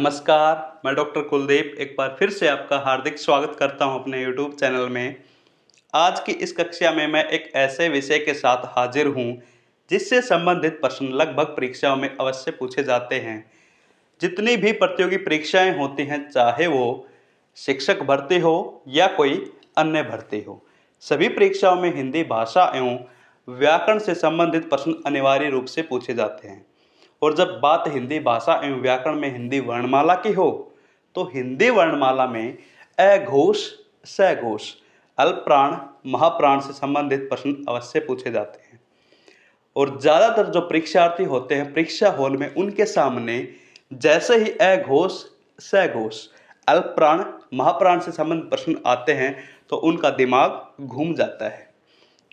नमस्कार, मैं डॉक्टर कुलदीप एक बार फिर से आपका हार्दिक स्वागत करता हूं अपने यूट्यूब चैनल में। आज की इस कक्षा में मैं एक ऐसे विषय के साथ हाजिर हूं जिससे संबंधित प्रश्न लगभग परीक्षाओं में अवश्य पूछे जाते हैं। जितनी भी प्रतियोगी परीक्षाएं होती हैं, चाहे वो शिक्षक भर्ती हो या कोई अन्य भर्ती हो, सभी परीक्षाओं में हिंदी भाषा एवं व्याकरण से संबंधित प्रश्न अनिवार्य रूप से पूछे जाते हैं। और जब बात हिंदी भाषा एवं व्याकरण में हिंदी वर्णमाला की हो, तो हिंदी वर्णमाला में अ घोष, स घोष, अल्पप्राण, महाप्राण से संबंधित प्रश्न अवश्य पूछे जाते हैं। और ज़्यादातर जो परीक्षार्थी होते हैं परीक्षा हॉल में, उनके सामने जैसे ही अ घोष, स घोष, अल्पप्राण, महाप्राण से संबंधित प्रश्न आते हैं तो उनका दिमाग घूम जाता है,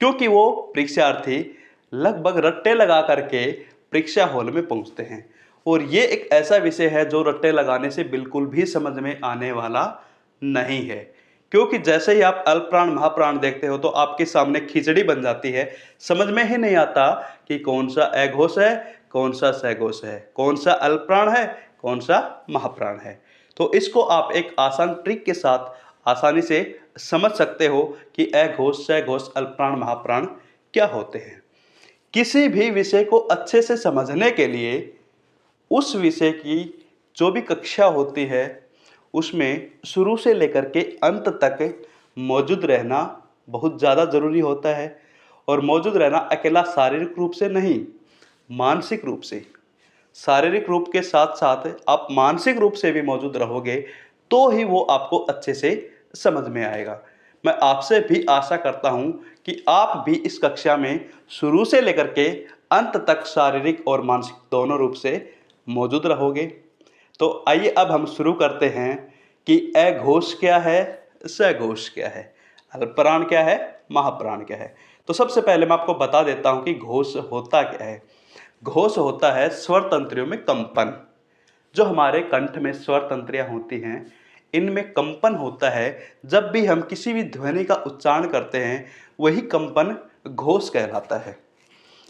क्योंकि वो परीक्षार्थी लगभग रट्टे लगा करके परीक्षा हॉल में पहुंचते हैं। और ये एक ऐसा विषय है जो रट्टे लगाने से बिल्कुल भी समझ में आने वाला नहीं है, क्योंकि जैसे ही आप अल्पप्राण महाप्राण देखते हो तो आपके सामने खिचड़ी बन जाती है। समझ में ही नहीं आता कि कौन सा अघोष है, कौन सा सघोष है, कौन सा अल्पप्राण है, कौन सा महाप्राण है। तो इसको आप एक आसान ट्रिक के साथ आसानी से समझ सकते हो कि अघोष, सघोष, अल्पप्राण, महाप्राण क्या होते हैं। किसी भी विषय को अच्छे से समझने के लिए उस विषय की जो भी कक्षा होती है उसमें शुरू से लेकर के अंत तक मौजूद रहना बहुत ज़्यादा ज़रूरी होता है। और मौजूद रहना अकेला शारीरिक रूप से नहीं, मानसिक रूप से। शारीरिक रूप के साथ साथ आप मानसिक रूप से भी मौजूद रहोगे तो ही वो आपको अच्छे से समझ में आएगा। मैं आपसे भी आशा करता हूं कि आप भी इस कक्षा में शुरू से लेकर के अंत तक शारीरिक और मानसिक दोनों रूप से मौजूद रहोगे। तो आइए अब हम शुरू करते हैं कि अघोष क्या है, सघोष क्या है, अल्पप्राण क्या है, महाप्राण क्या है। तो सबसे पहले मैं आपको बता देता हूं कि घोष होता क्या है। घोष होता है स्वर तंत्रियों में कंपन। जो हमारे कंठ में स्वर तंत्रियां होती हैं, इनमें कंपन होता है। जब भी हम किसी भी ध्वनि का उच्चारण करते हैं, वही कंपन घोष कहलाता है।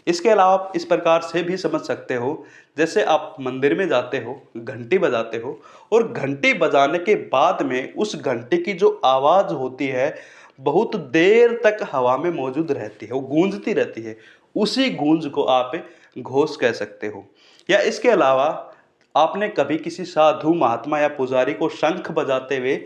इसके अलावा आप इस प्रकार से भी समझ सकते हो, जैसे आप मंदिर में जाते हो, घंटी बजाते हो, और घंटी बजाने के बाद में उस घंटी की जो आवाज़ होती है बहुत देर तक हवा में मौजूद रहती है, वो गूंजती रहती है। उसी गूंज को आप घोष कह सकते हो। या इसके अलावा आपने कभी किसी साधु, महात्मा या पुजारी को शंख बजाते हुए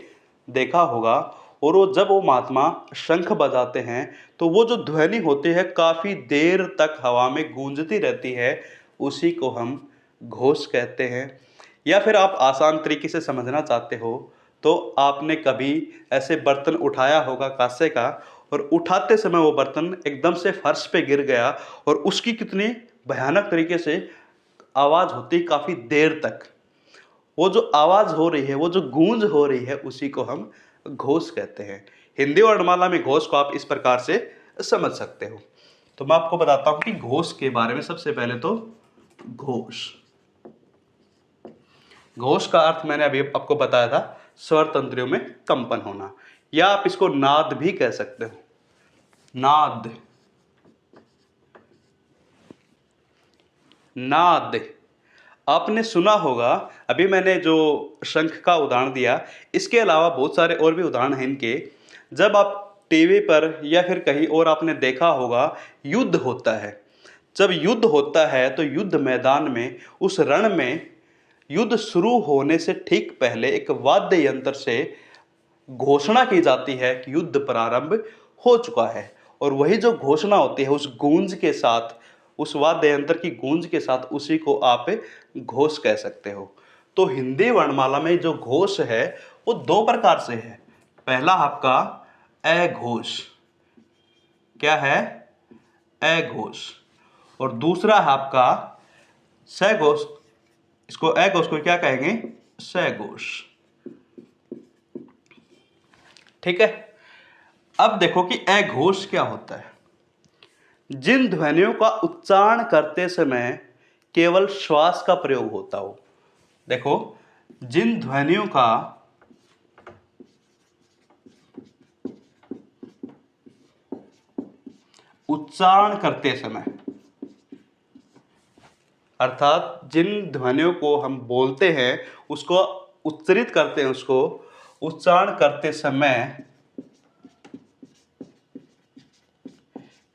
देखा होगा, और वो महात्मा शंख बजाते हैं तो वो जो ध्वनि होती है काफ़ी देर तक हवा में गूंजती रहती है, उसी को हम घोष कहते हैं। या फिर आप आसान तरीके से समझना चाहते हो तो आपने कभी ऐसे बर्तन उठाया होगा कांसे का, और उठाते समय वो बर्तन एकदम से फर्श पे गिर गया, और उसकी कितनी भयानक तरीके से आवाज़ होती काफ़ी देर तक। वो जो आवाज़ हो रही है, वो जो गूंज हो रही है, उसी को हम घोष कहते हैं। हिंदी वर्णमाला में घोष को आप इस प्रकार से समझ सकते हो। तो मैं आपको बताता हूं कि घोष के बारे में। सबसे पहले तो घोष, घोष का अर्थ मैंने अभी आपको बताया था, स्वर तंत्रियों में कंपन होना, या आप इसको नाद भी कह सकते हो। नाद, नाद आपने सुना होगा। अभी मैंने जो शंख का उदाहरण दिया, इसके अलावा बहुत सारे और भी उदाहरण हैं इनके। जब आप टीवी पर या फिर कहीं और आपने देखा होगा, युद्ध होता है। जब युद्ध होता है तो युद्ध मैदान में, उस रण में, युद्ध शुरू होने से ठीक पहले एक वाद्य यंत्र से घोषणा की जाती है कि युद्ध प्रारंभ हो चुका है। और वही जो घोषणा होती है उस गूंज के साथ, उस वाद्य यंत्र की गूंज के साथ, उसी को आप घोष कह सकते हो। तो हिंदी वर्णमाला में जो घोष है वो दो प्रकार से है। पहला आपका अघोष, क्या है, अघोष। और दूसरा है आपका सघोष। इसको अघोष को क्या कहेंगे, सघोष। ठीक है। अब देखो कि अघोष क्या होता है। जिन ध्वनियों का उच्चारण करते समय केवल श्वास का प्रयोग होता हो। देखो, जिन ध्वनियों का उच्चारण करते समय अर्थात जिन ध्वनियों को हम बोलते हैं उसको उच्चारित करते हैं, उसको उच्चारण करते समय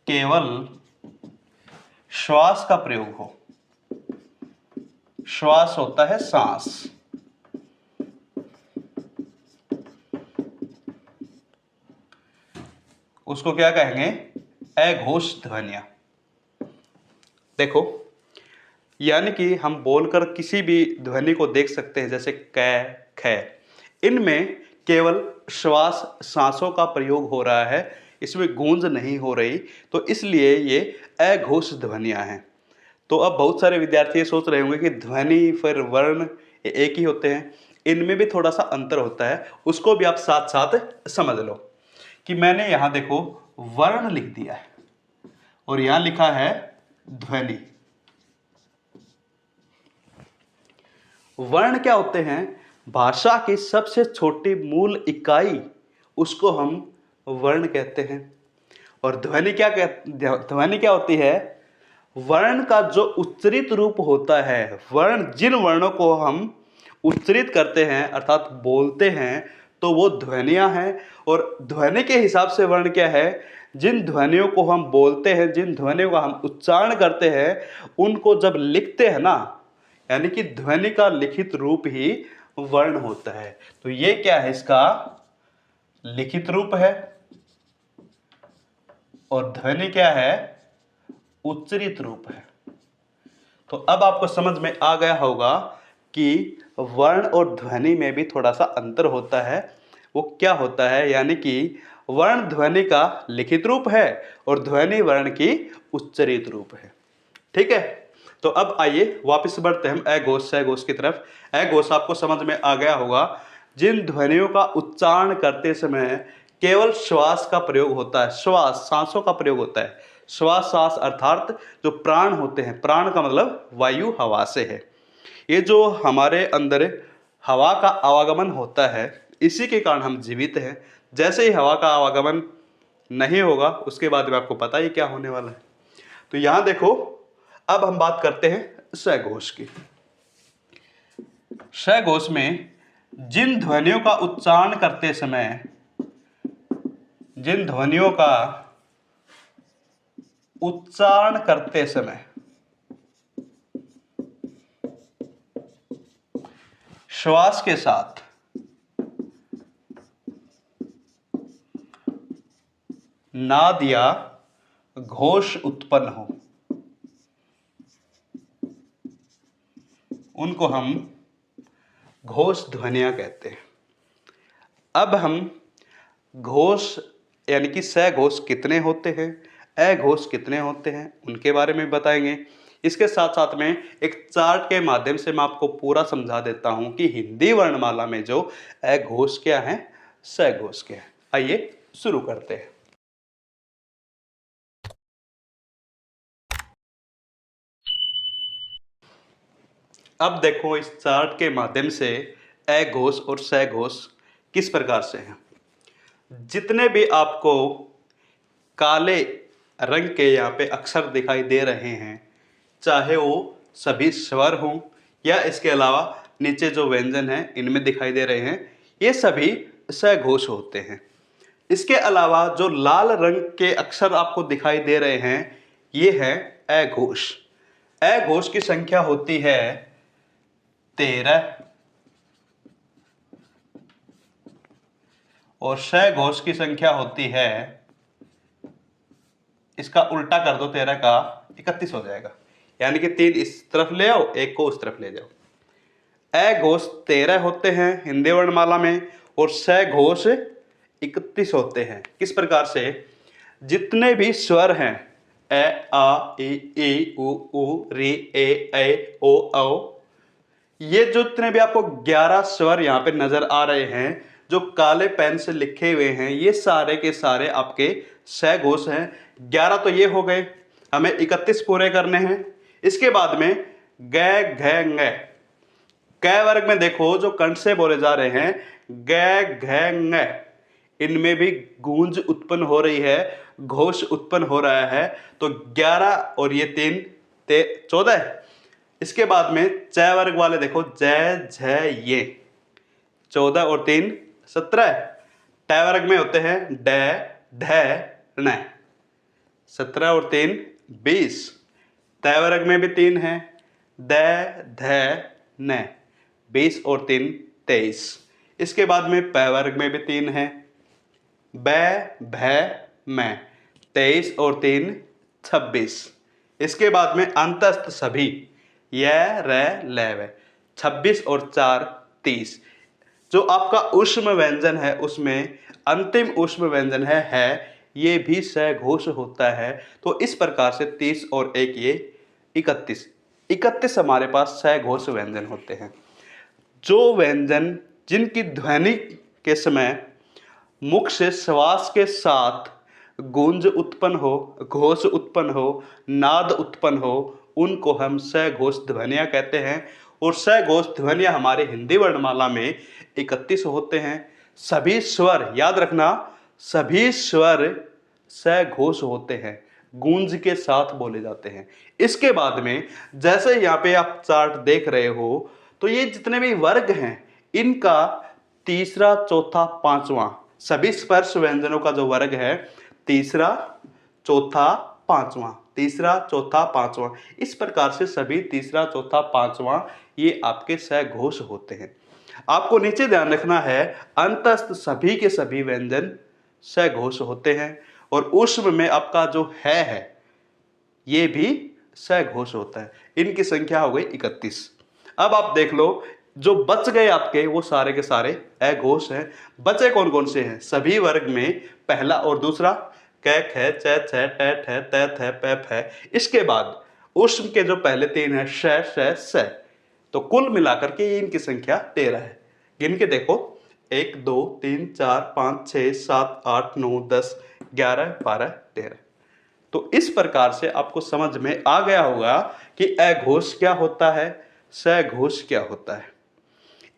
केवल श्वास का प्रयोग हो। श्वास होता है सांस। उसको क्या कहेंगे? अघोष ध्वनियां। देखो, यानी कि हम बोलकर किसी भी ध्वनि को देख सकते हैं, जैसे क, ख। इनमें केवल श्वास सांसों का प्रयोग हो रहा है, इसमें गूंज नहीं हो रही, तो इसलिए ये अघोष ध्वनियां हैं। तो अब बहुत सारे विद्यार्थी ये सोच रहे होंगे कि ध्वनि फिर वर्ण एक ही होते हैं। इनमें भी थोड़ा सा अंतर होता है, उसको भी आप साथ साथ समझ लो। कि मैंने यहां देखो वर्ण लिख दिया है और यहां लिखा है ध्वनि। वर्ण क्या होते हैं? भाषा की सबसे छोटी मूल इकाई, उसको हम वर्ण कहते हैं। और ध्वनि क्या होती है? वर्ण का जो उच्चरित रूप होता है, जिन वर्णों को हम उच्चरित करते हैं अर्थात बोलते हैं, तो वो ध्वनियां हैं। और ध्वनि के हिसाब से वर्ण क्या है? जिन ध्वनियों को हम बोलते हैं, जिन ध्वनियों का हम उच्चारण करते हैं, उनको जब लिखते हैं ना, यानी कि ध्वनि का लिखित रूप ही वर्ण होता है। तो ये क्या है? इसका लिखित रूप है। और ध्वनि क्या है? उच्चरित रूप है। तो अब आपको समझ में आ गया होगा कि वर्ण और ध्वनि में भी थोड़ा सा अंतर होता है। वो क्या होता है? यानी कि वर्ण ध्वनि का लिखित रूप है और ध्वनि वर्ण की उच्चरित रूप है। ठीक है, तो अब आइए वापस बढ़ते हैं हम अघोष सघोष की तरफ। अघोष आपको समझ में आ गया होगा, जिन ध्वनियों का उच्चारण करते समय केवल श्वास का प्रयोग होता है, श्वास सांसों का प्रयोग होता है। श्वास सांस अर्थात जो प्राण होते हैं, प्राण का मतलब वायु हवा से है। ये जो हमारे अंदर हवा का आवागमन होता है, इसी के कारण हम जीवित हैं। जैसे ही हवा का आवागमन नहीं होगा, उसके बाद में आपको पता ही क्या होने वाला है। तो यहां देखो, अब हम बात करते हैं सघोष की। सघोष में जिन ध्वनियों का उच्चारण करते समय, जिन ध्वनियों का उच्चारण करते समय श्वास के साथ नाद या घोष उत्पन्न हो, उनको हम घोष ध्वनियां कहते हैं। अब हम घोष यानी कि सघोष कितने होते हैं, अघोष कितने होते हैं, उनके बारे में बताएंगे। इसके साथ साथ में एक चार्ट के माध्यम से मैं आपको पूरा समझा देता हूं कि हिंदी वर्णमाला में जो अघोष क्या है, सघोष क्या है। आइए शुरू करते हैं। अब देखो, इस चार्ट के माध्यम से अघोष और सघोष किस प्रकार से हैं। जितने भी आपको काले रंग के यहाँ पे अक्षर दिखाई दे रहे हैं, चाहे वो सभी स्वर हों या इसके अलावा नीचे जो व्यंजन हैं इनमें दिखाई दे रहे हैं, ये सभी सघोष होते हैं। इसके अलावा जो लाल रंग के अक्षर आपको दिखाई दे रहे हैं, ये है अघोष। अघोष की संख्या होती है 13 और सघोष की संख्या होती है, इसका उल्टा कर दो, 13 का 31 हो जाएगा। यानी कि 3 इस तरफ ले आओ, 1 को उस तरफ ले जाओ। अघोष 13 होते हैं हिंदी वर्णमाला में और सघोष 31 होते हैं। किस प्रकार से? जितने भी स्वर हैं, ए आ ई उ ऊ री ए ऐ ओ औ, ये जो जितने भी आपको 11 स्वर यहाँ पे नजर आ रहे हैं, जो काले पेन से लिखे हुए हैं, ये सारे के सारे आपके सघोष हैं। 11 तो ये हो गए, हमें 31 पूरे करने हैं। इसके बाद में ग घ ng, क वर्ग में देखो जो कंठ से बोले जा रहे हैं, ग घ ng, इनमें भी गूंज उत्पन्न हो रही है, घोष उत्पन्न हो रहा है। तो 11 और ये 3 14। इसके बाद में च वर्ग वाले देखो, ज झ ये 14 और 3 17। ट वर्ग में होते हैं ड ढ न 17 और 3 20। त वर्ग में भी 3 है, द ध न 20 और 3 23। इसके बाद में प वर्ग में भी 3 है, ब भ म 23 और 3 26। इसके बाद में अंतस्थ सभी य र ल व 26 और 4 30। जो आपका ऊष्म व्यंजन है उसमें अंतिम ऊष्म व्यंजन है ये भी सघोष होता है। तो इस प्रकार से 30 और 1 ये 31 हमारे पास सघोष व्यंजन होते हैं। जो व्यंजन जिनकी ध्वनि के समय मुख से श्वास के साथ गूंज उत्पन्न हो, घोष उत्पन्न हो, नाद उत्पन्न हो, उनको हम सघोष ध्वनियाँ कहते हैं। और सघोष ध्वनियाँ हमारे हिंदी वर्णमाला में 31 होते हैं। सभी स्वर याद रखना, सभी स्वर सघोष होते हैं, गूंज के साथ बोले जाते हैं। इसके बाद में जैसे यहाँ पे आप चार्ट देख रहे हो, तो ये जितने भी वर्ग हैं इनका तीसरा चौथा पांचवा, सभी स्पर्श व्यंजनों का जो वर्ग है तीसरा चौथा पांचवा, तीसरा चौथा पांचवा, इस प्रकार से सभी तीसरा चौथा पांचवा ये आपके सघोष होते हैं। आपको नीचे ध्यान रखना है, अंतस्थ सभी के सभी व्यंजन सघोष होते हैं। और ऊष्म में आपका जो है ये भी सघोष होता है। इनकी संख्या हो गई 31। अब आप देख लो, जो बच गए आपके वो सारे के सारे अघोष हैं। बचे कौन कौन से हैं? सभी वर्ग में पहला और दूसरा क ख च छ ट ठ त थ प फ। इसके बाद ऊष्म के जो पहले 3 है श श स। तो कुल मिलाकर के इनकी संख्या 13 है। गिन के देखो, 1 2 3 4 5 6 7 8 9 10 11 12 13। तो इस प्रकार से आपको समझ में आ गया होगा कि अघोष क्या होता है, सघोष क्या होता है।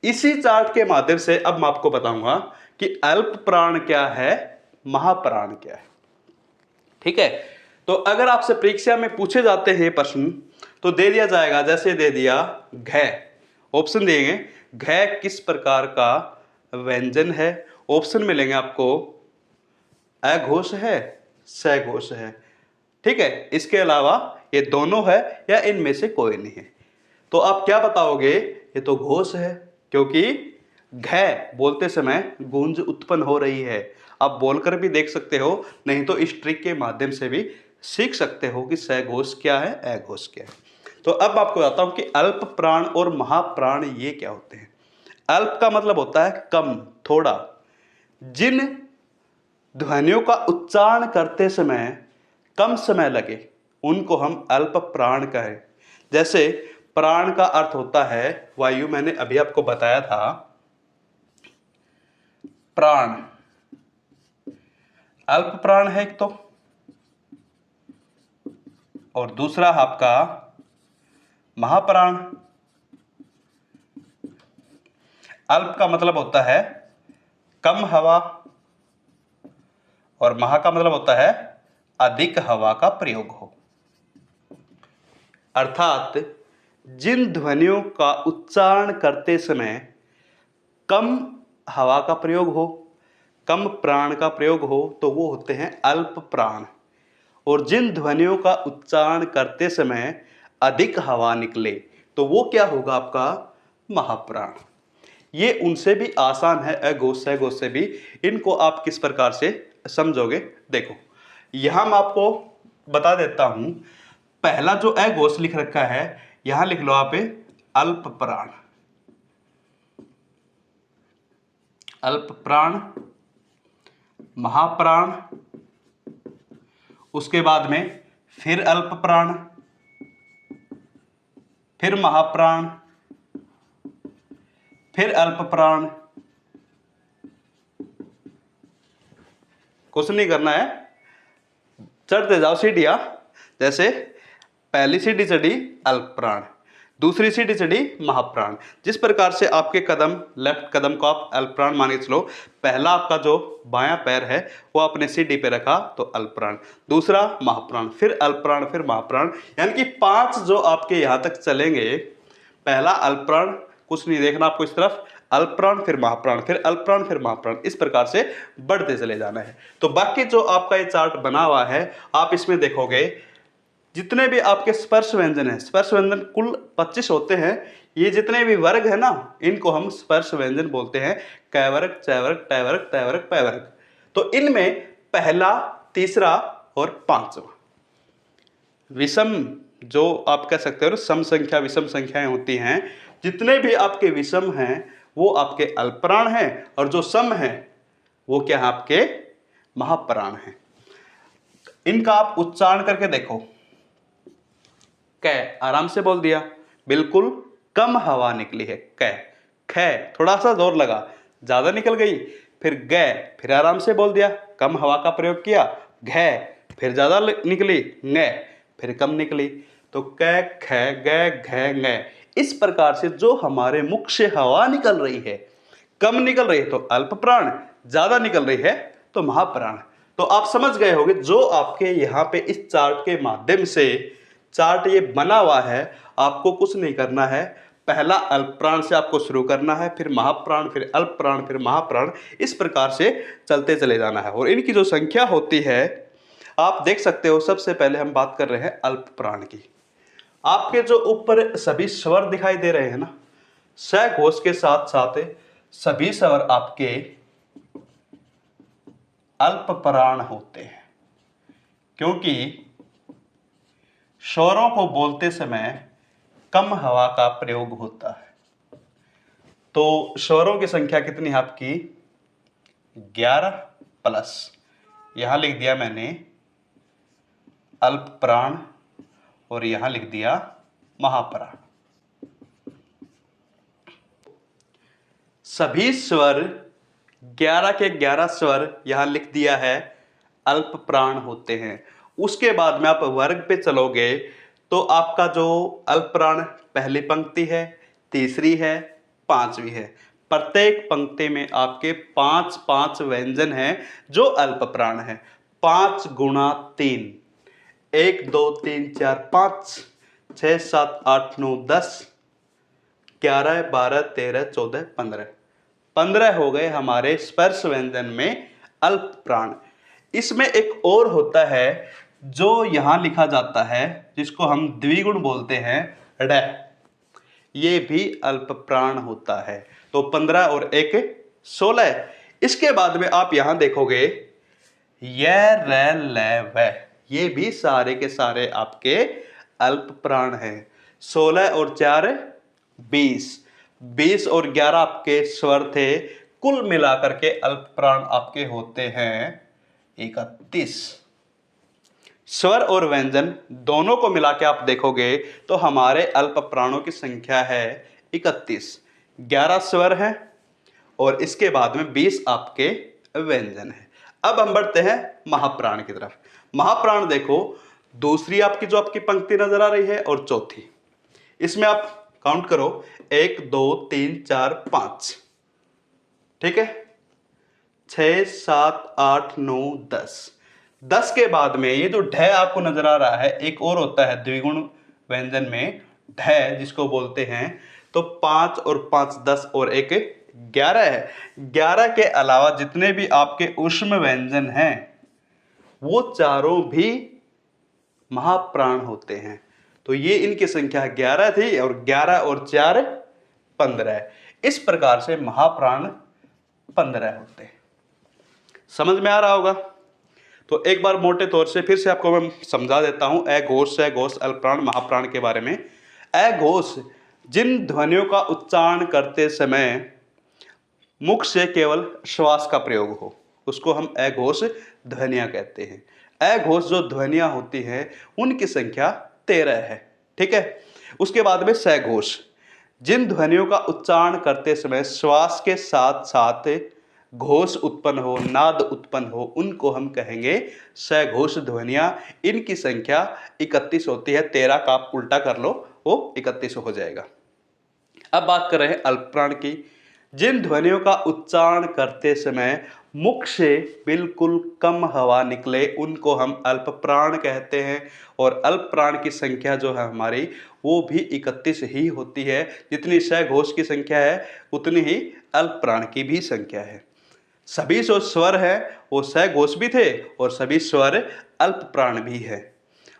इसी चार्ट के माध्यम से अब मैं आपको बताऊंगा कि अल्प प्राण क्या है, महाप्राण क्या है। ठीक है, तो अगर आपसे परीक्षा में पूछे जाते हैं प्रश्न तो दे दिया जाएगा, जैसे दे दिया घ, ऑप्शन देंगे घ किस प्रकार का व्यंजन है। ऑप्शन मिलेंगे आपको अघोष है, सघोष है। ठीक है, इसके अलावा ये दोनों है या इनमें से कोई नहीं है। तो आप क्या बताओगे? ये तो घोष है, क्योंकि घ बोलते समय गूंज उत्पन्न हो रही है। आप बोलकर भी देख सकते हो, नहीं तो इस ट्रिक के माध्यम से भी सीख सकते हो कि सघोष क्या है, अघोष क्या है। तो अब आपको बताता हूं कि अल्प प्राण और महाप्राण ये क्या होते हैं। अल्प का मतलब होता है कम, थोड़ा। जिन ध्वनियों का उच्चारण करते समय कम समय लगे उनको हम अल्प प्राण कहें। जैसे प्राण का अर्थ होता है वायु, मैंने अभी आपको बताया था। प्राण अल्प प्राण है एक तो, और दूसरा आपका महाप्राण। अल्प का मतलब होता है कम हवा, और महा का मतलब होता है अधिक हवा का प्रयोग हो। अर्थात जिन ध्वनियों का उच्चारण करते समय कम हवा का प्रयोग हो, कम प्राण का प्रयोग हो, तो वो होते हैं अल्प प्राण। और जिन ध्वनियों का उच्चारण करते समय अधिक हवा निकले तो वो क्या होगा? आपका महाप्राण। ये उनसे भी आसान है, अघोष सघोष से भी। इनको आप किस प्रकार से समझोगे? देखो, यहां मैं आपको बता देता हूं। पहला जो अघोष लिख रखा है, यहां लिख लो आप अल्प प्राण। अल्प प्राण, महाप्राण, उसके बाद में फिर अल्प प्राण, फिर महाप्राण, फिर अल्प प्राण। कुछ नहीं करना है, चढ़ते जाओ सीढ़ियां। जैसे पहली सीढ़ी चढ़ी अल्प प्राण, दूसरी सीढ़ी चढ़ी महाप्राण। जिस प्रकार से आपके कदम, लेफ्ट कदम को आप अल्पप्राण मान के चलो, पहला आपका जो बायां पैर है वो आपने सीढ़ी पे रखा तो अल्पप्राण, दूसरा महाप्राण, फिर अल्पप्राण, फिर महाप्राण, यानी कि 5 जो आपके यहां तक चलेंगे। पहला अल्पप्राण, कुछ नहीं देखना आपको इस तरफ, अल्पप्राण फिर महाप्राण, फिर अल्पप्राण फिर महाप्राण, इस प्रकार से बढ़ते चले जाना है। तो बाकी जो आपका ये चार्ट बना हुआ है, आप इसमें देखोगे जितने भी आपके स्पर्श व्यंजन है, स्पर्श व्यंजन कुल 25 होते हैं। ये जितने भी वर्ग है ना, इनको हम स्पर्श व्यंजन बोलते हैं। कै वर्ग, चै वर्ग, टै वर्ग, तै वर्ग, पै वर्ग। तो इनमें पहला, तीसरा और पांचवा विषम, जो आप कह सकते हो सम संख्या विषम संख्याएं होती हैं, जितने भी आपके विषम हैं वो आपके अल्पप्राण हैं, और जो सम है वो क्या है, आपके महाप्राण हैं। इनका आप उच्चारण करके देखो। कै आराम से बोल दिया, बिल्कुल कम हवा निकली है कै। ख थोड़ा सा जोर लगा, ज्यादा निकल गई। फिर गै, फिर आराम से बोल दिया, कम हवा का प्रयोग किया। घै फिर ज्यादा निकली, ngै फिर कम निकली। तो कै, ख, गै, घै, ngै, इस प्रकार से जो हमारे मुख से हवा निकल रही है, कम निकल रही है तो अल्पप्राण, ज्यादा निकल रही है तो महाप्राण। तो आप समझ गए होंगे, जो आपके यहाँ पे इस चार्ट के माध्यम से चार्ट ये बना हुआ है, आपको कुछ नहीं करना है। पहला अल्पप्राण से आपको शुरू करना है, फिर महाप्राण, फिर अल्पप्राण, फिर महाप्राण, इस प्रकार से चलते चले जाना है। और इनकी जो संख्या होती है आप देख सकते हो। सबसे पहले हम बात कर रहे हैं अल्पप्राण की। आपके जो ऊपर सभी स्वर दिखाई दे रहे हैं ना, स घोष के साथ साथ सभी स्वर आपके अल्पप्राण होते हैं, क्योंकि स्वरों को बोलते समय कम हवा का प्रयोग होता है। तो स्वरों की संख्या कितनी है आपकी, 11 प्लस, यहां लिख दिया मैंने अल्पप्राण और यहां लिख दिया महाप्राण। सभी स्वर 11 के 11 स्वर यहां लिख दिया है अल्पप्राण होते हैं। उसके बाद में आप वर्ग पे चलोगे तो आपका जो अल्पप्राण पहली पंक्ति है, तीसरी है, पांचवी है। प्रत्येक पंक्ति में आपके 5-5 व्यंजन हैं जो अल्पप्राण है। 5 गुणा 3, 1 2 3 4 5 6 7 8 9 10 11 12 13 14 15 15 हो गए हमारे स्पर्श व्यंजन में अल्पप्राण। इसमें एक और होता है जो यहां लिखा जाता है, जिसको हम द्विगुण बोलते हैं, ड, ये भी अल्पप्राण होता है। तो 15 और 1 16। इसके बाद में आप यहां देखोगे य, र, ल, व, ये भी सारे के सारे आपके अल्पप्राण हैं। 16 और 4 20, 20 और 11 आपके स्वर थे, कुल मिलाकर के अल्पप्राण आपके होते हैं 31। स्वर और व्यंजन दोनों को मिला के आप देखोगे तो हमारे अल्पप्राणों की संख्या है 31। 11 स्वर है और इसके बाद में 20 आपके व्यंजन है। अब हम बढ़ते हैं महाप्राण की तरफ। महाप्राण देखो, दूसरी आपकी जो आपकी पंक्ति नजर आ रही है और चौथी, इसमें आप काउंट करो 1 2 3 4 5, ठीक है, 6 7 8 9 10। 10 के बाद में ये जो ढ आपको नजर आ रहा है, एक और होता है द्विगुण व्यंजन में ढ, जिसको बोलते हैं। तो 5 और 5 10 और 1 11 है। 11 के अलावा जितने भी आपके ऊष्म व्यंजन हैं वो चारों भी महाप्राण होते हैं। तो ये इनकी संख्या 11 थी और 11 और 4 15। इस प्रकार से महाप्राण 15 होते हैं। समझ में आ रहा होगा? तो एक बार मोटे तौर से फिर से आपको मैं समझा देता हूं अघोष, सघोष, अल्पप्राण, महाप्राण के बारे में। अघोष जिन ध्वनियों का उच्चारण करते समय मुख से केवल श्वास का प्रयोग हो, उसको हम अघोष ध्वनियां कहते हैं। अघोष जो ध्वनियां होती हैं उनकी संख्या 13 है, ठीक है। उसके बाद में सघोष, जिन ध्वनियों का उच्चारण करते समय श्वास के साथ साथ घोष उत्पन्न हो, नाद उत्पन्न हो, उनको हम कहेंगे सघोष ध्वनियाँ। इनकी संख्या 31 होती है। 13 का आप उल्टा कर लो, वो 31 हो जाएगा। अब बात कर रहे हैं अल्प प्राण की। जिन ध्वनियों का उच्चारण करते समय मुख से बिल्कुल कम हवा निकले, उनको हम अल्प प्राण कहते हैं। और अल्प प्राण की संख्या जो है हमारी, वो भी 31 ही होती है। जितनी सघोष की संख्या है, उतनी ही अल्प प्राण की भी संख्या है। सभी जो स्वर है वो सघोष भी थे और सभी स्वर अल्प प्राण भी है।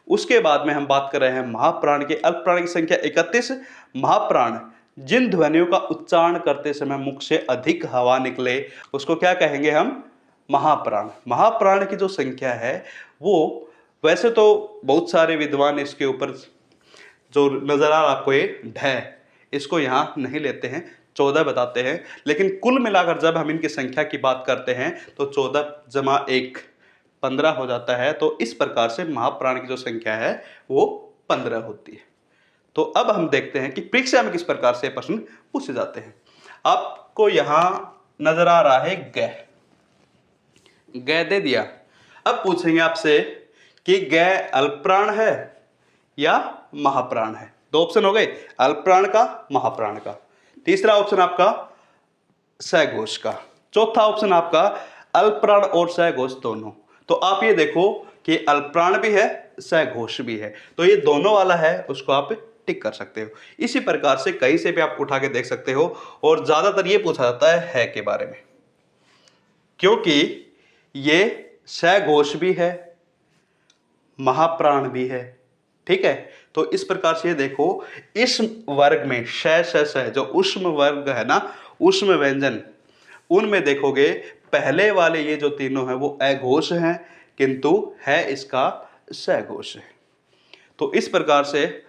उसके बाद में हम बात कर रहे हैं महाप्राण की। अल्प प्राण की संख्या 31। महाप्राण जिन ध्वनियों का उच्चारण करते समय मुख से अधिक हवा निकले, उसको क्या कहेंगे हम? महाप्राण। महाप्राण की जो संख्या है वो, वैसे तो बहुत सारे विद्वान इसके ऊपर जो नजर आ रहा आपको ये ढ, इसको यहाँ नहीं लेते हैं, 14 बताते हैं। लेकिन कुल मिलाकर जब हम इनकी संख्या की बात करते हैं तो 14 जमा 1 15 हो जाता है। तो इस प्रकार से महाप्राण की जो संख्या है वो 15 होती है। तो अब हम देखते हैं कि परीक्षा में किस प्रकार से प्रश्न पूछे जाते हैं। आपको यहां नजर आ रहा है ग, ग दे दिया। अब पूछेंगे आपसे कि ग अल्प प्राण है या महाप्राण है। दो ऑप्शन हो गए, अल्प प्राण का, महाप्राण का। तीसरा ऑप्शन आपका सघोष का। चौथा ऑप्शन आपका अल्प प्राण और सघोष दोनों। तो आप ये देखो कि अल्प प्राण भी है, सघोष भी है, तो ये दोनों वाला है, उसको आप टिक कर सकते हो। इसी प्रकार से कहीं से भी आप उठा के देख सकते हो। और ज्यादातर ये पूछा जाता है के बारे में, क्योंकि ये सघोष भी है, महाप्राण भी है। ठीक है, तो इस प्रकार से ये देखो, इस वर्ग में श जो उष्म वर्ग है ना, उष्म व्यंजन, उनमें देखोगे पहले वाले ये जो तीनों हैं वो अघोष हैं, किंतु है इसका सघोष है। तो इस प्रकार से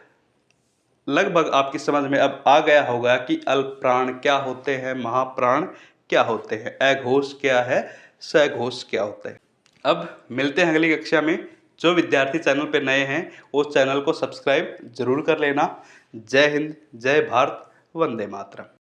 लगभग आपकी समझ में अब आ गया होगा कि अल्प प्राण क्या होते हैं, महाप्राण क्या होते हैं, अघोष क्या है, सघोष क्या होता है। अब मिलते हैं अगली कक्षा में। जो विद्यार्थी चैनल पर नए हैं वो चैनल को सब्सक्राइब जरूर कर लेना। जय हिंद, जय भारत, वंदे मातरम।